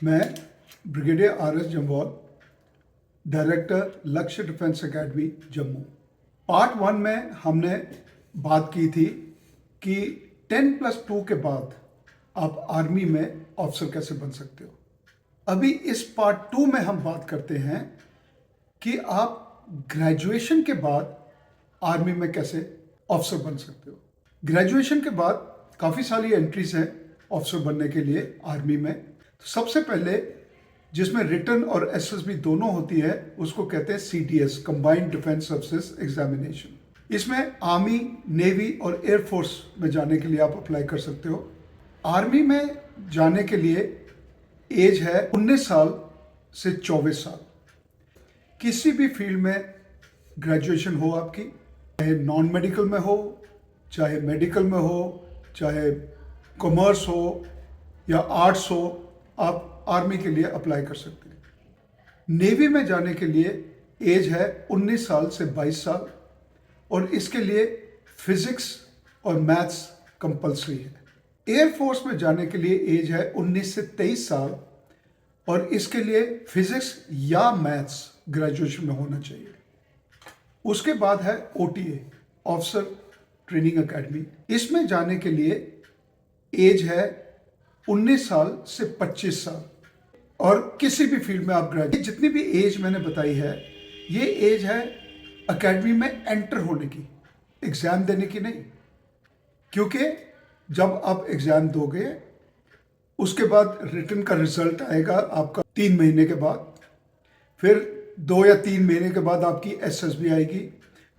मैं brigadier R S Jamwal, director लक्ष्य defence academy Jammu. Part 1 में हमने बात की थी कि 10+2 के बाद आप आर्मी में ऑफिसर कैसे बन सकते हो। अभी इस पार्ट 2 में हम बात करते हैं कि आप ग्रेजुएशन के बाद आर्मी में कैसे ऑफिसर बन सकते हो। ग्रेजुएशन के बाद काफ़ी सारी एंट्रीज हैं ऑफिसर बनने के लिए आर्मी में। तो सबसे पहले जिसमें रिटन और एसएसबी दोनों होती है उसको कहते हैं CDS, combined defence services examination. इसमें आर्मी, नेवी और एयरफोर्स में जाने के लिए आप अप्लाई कर सकते हो। आर्मी में जाने के लिए एज है 19 साल से 24 साल। किसी भी फील्ड में ग्रेजुएशन हो आपकी, चाहे नॉन मेडिकल में हो, चाहे मेडिकल में हो, चाहे कॉमर्स हो या आर्ट्स हो, आप आर्मी के लिए अप्लाई कर सकते हैं। नेवी में जाने के लिए एज है 19 साल से 22 साल और इसके लिए फिजिक्स और मैथ्स कंपलसरी है। एयरफोर्स में जाने के लिए एज है 19 से 23 साल और इसके लिए फिजिक्स या मैथ्स ग्रेजुएशन में होना चाहिए। उसके बाद है ओटीए, ऑफिसर ट्रेनिंग एकेडमी। इसमें जाने के लिए एज है 19 साल से 25 साल और किसी भी फील्ड में आप ग्रेजुएट। जितनी भी एज मैंने बताई है, ये एज है एकेडमी में एंटर होने की, एग्ज़ाम देने की नहीं। क्योंकि जब आप एग्ज़ाम दोगे उसके बाद रिटन का रिजल्ट आएगा आपका 3 महीने के बाद, फिर 2 या 3 महीने के बाद आपकी एसएसबी आएगी,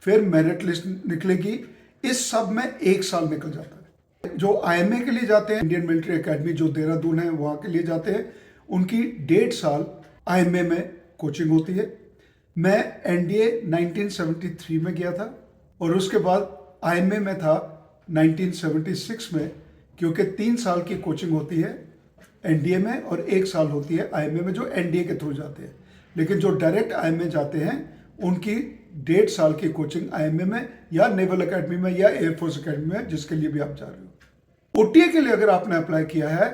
फिर मेरिट लिस्ट निकलेगी। इस सब में 1 साल निकल जाता है। जो आईएमए के लिए जाते हैं, इंडियन मिलिट्री एकेडमी जो देहरादून है वहाँ के लिए जाते हैं, उनकी 1.5 साल आईएमए में कोचिंग होती है। मैं एनडीए 1973 में गया था और उसके बाद आईएमए में था 1976 में, क्योंकि 3 साल की कोचिंग होती है एनडीए में और 1 साल होती है आईएमए में, जो एनडीए के थ्रू जाते हैं। लेकिन जो डायरेक्ट आईएमए जाते हैं उनकी 1.5 साल की कोचिंग आईएमए में या नेवल एकेडमी में या एयरफोर्स एकेडमी में, जिसके लिए भी आप जा रहे हो। ओटीए के लिए अगर आपने अप्लाई किया है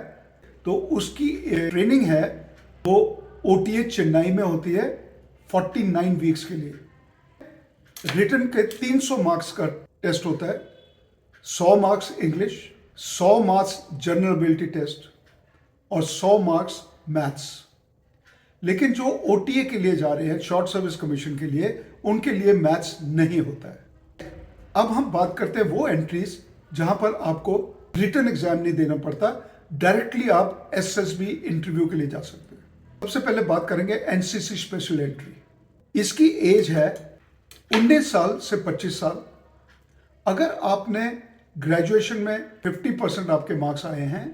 तो उसकी ट्रेनिंग है वो ओटीए चेन्नई में होती है 49 वीक्स के लिए। रिटन के 300 मार्क्स का टेस्ट होता है, 100 marks English, 100 marks general ability test और 100 मार्क्स मैथ्स। लेकिन जो ओटीए के लिए जा रहे हैं, शॉर्ट सर्विस कमीशन के लिए, उनके लिए मैथ्स नहीं होता है। अब हम बात करते हैं वो एंट्रीज जहां पर आपको रिटन एग्जाम नहीं देना पड़ता, डायरेक्टली आप एसएसबी इंटरव्यू के लिए जा सकते हैं। सबसे पहले बात करेंगे एनसीसी स्पेशल एंट्री। इसकी एज है 19 साल से 25 साल। अगर आपने ग्रेजुएशन में 50% आपके मार्क्स आए हैं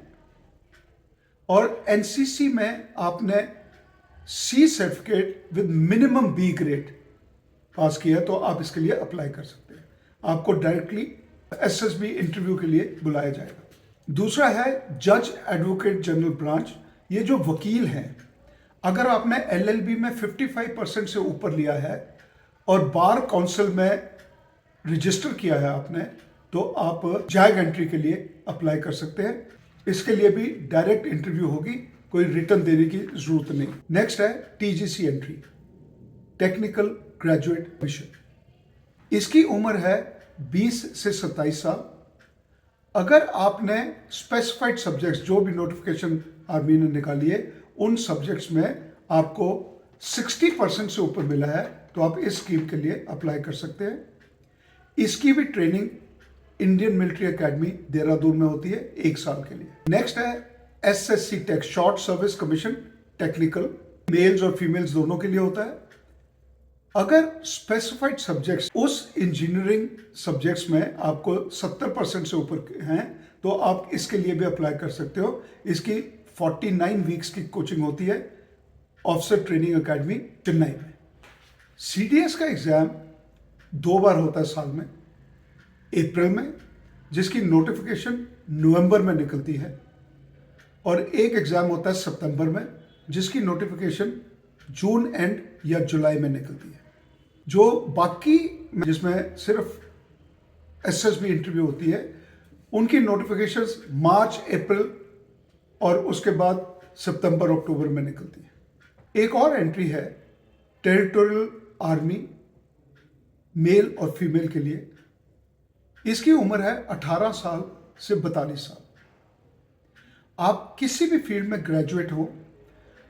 और एनसीसी में आपने C certificate with minimum B grade pass किया तो आप इसके लिए अप्लाई कर सकते हैं। आपको डायरेक्टली एसएसबी इंटरव्यू के लिए बुलाया जाएगा। दूसरा है जज एडवोकेट जनरल ब्रांच। ये जो वकील हैं, अगर आपने एलएलबी में 55% से ऊपर लिया है और बार काउंसिल में रजिस्टर किया है आपने, तो आप जैग एंट्री के लिए अप्लाई कर सकते हैं। इसके लिए भी डायरेक्ट इंटरव्यू होगी, कोई रिटर्न देने की जरूरत नहीं। नेक्स्ट है TGC entry, technical graduate mission. इसकी उम्र है 20 से 27 साल। अगर आपने स्पेसिफाइड सब्जेक्ट्स, जो भी नोटिफिकेशन आर्मी ने निकाली है, उन सब्जेक्ट्स में आपको 60% से ऊपर मिला है तो आप इस स्कीम के लिए अप्लाई कर सकते हैं। इसकी भी training Indian Military Academy Dehradun में होती है 1 साल के लिए। नेक्स्ट है SSC tech, short service commission technical, males और फीमेल्स दोनों के लिए होता है। अगर स्पेसिफाइड सब्जेक्ट्स, उस इंजीनियरिंग सब्जेक्ट्स में आपको 70% से ऊपर हैं तो आप इसके लिए भी अप्लाई कर सकते हो। इसकी 49 वीक्स की कोचिंग होती है ऑफिसर ट्रेनिंग एकेडमी चेन्नई में। सीडीएस का एग्ज़ाम 2 बार होता है साल में, अप्रैल में जिसकी नोटिफिकेशन नवंबर में निकलती है और एक एग्ज़ाम होता है सितंबर में जिसकी नोटिफिकेशन जून एंड या जुलाई में निकलती है। जो बाकी जिसमें सिर्फ एसएसबी इंटरव्यू होती है, उनकी नोटिफिकेशंस मार्च, अप्रैल और उसके बाद सितंबर अक्टूबर में निकलती है। एक और एंट्री है टेरिटोरियल आर्मी, मेल और फीमेल के लिए। इसकी उम्र है 18 साल से 42 साल। आप किसी भी फील्ड में ग्रेजुएट हो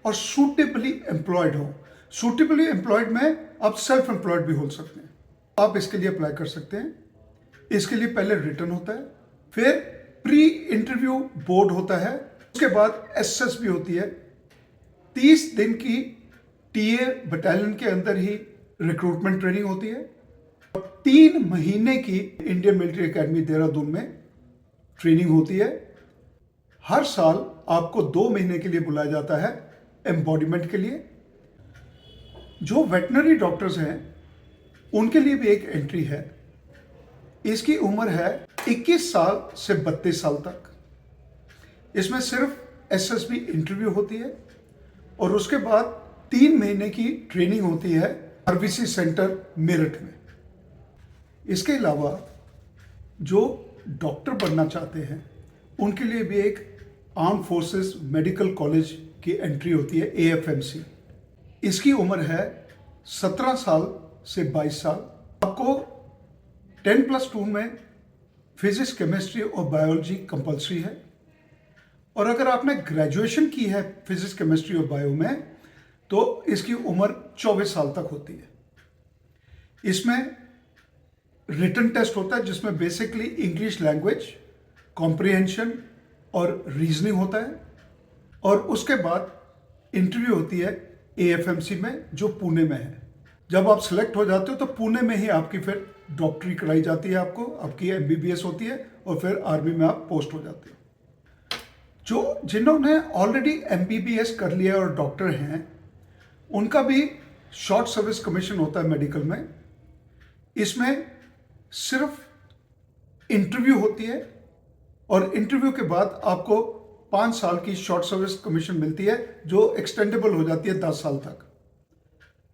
और सूटेबली एम्प्लॉयड हो। सूटेबली एम्प्लॉयड में आप सेल्फ एम्प्लॉयड भी हो सकते हैं। आप इसके लिए अप्लाई कर सकते हैं। इसके लिए पहले रिटर्न होता है, फिर प्री इंटरव्यू बोर्ड होता है, उसके बाद एसएसबी होती है। 30 दिन की टीए बटालियन के अंदर ही रिक्रूटमेंट ट्रेनिंग होती है। 3 महीने की इंडियन मिलिट्री एकेडमी देहरादून में ट्रेनिंग होती है। हर साल आपको 2 महीने के लिए बुलाया जाता है एम्बॉडीमेंट के लिए। जो वेटनरी डॉक्टर्स हैं उनके लिए भी एक एंट्री है। इसकी उम्र है 21 साल से 32 साल तक। इसमें सिर्फ एसएसबी इंटरव्यू होती है और उसके बाद 3 महीने की ट्रेनिंग होती है आरबीसी सेंटर मेरठ में। इसके अलावा जो डॉक्टर बनना चाहते हैं उनके लिए भी एक आर्म फोर्सेस मेडिकल कॉलेज की एंट्री होती है, एएफएमसी। इसकी उम्र है 17 साल से 22 साल। आपको 10+2 में फिजिक्स, केमिस्ट्री और बायोलॉजी कंपलसरी है। और अगर आपने ग्रेजुएशन की है फिजिक्स, केमिस्ट्री और बायो में तो इसकी उम्र 24 साल तक होती है। इसमें रिटन टेस्ट होता है जिसमें बेसिकली इंग्लिश लैंग्वेज, कॉम्प्रिहेंशन और रीजनिंग होता है। और उसके बाद इंटरव्यू होती है एएफएमसी में जो पुणे में है। जब आप सिलेक्ट हो जाते हो तो पुणे में ही आपकी फिर डॉक्टरी कराई जाती है, आपकी एमबीबीएस होती है और फिर आर्मी में आप पोस्ट हो जाते हो। जिन्होंने ऑलरेडी एमबीबीएस कर लिया और डॉक्टर हैं उनका भी शॉर्ट सर्विस कमीशन होता है मेडिकल में। इसमें सिर्फ इंटरव्यू होती है और इंटरव्यू के बाद आपको 5 साल की शॉर्ट सर्विस कमीशन मिलती है जो एक्सटेंडेबल हो जाती है 10 साल तक।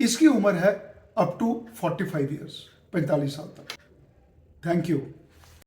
इसकी उम्र है अप टू 45 ईयर्स, 45 साल तक। Thank you.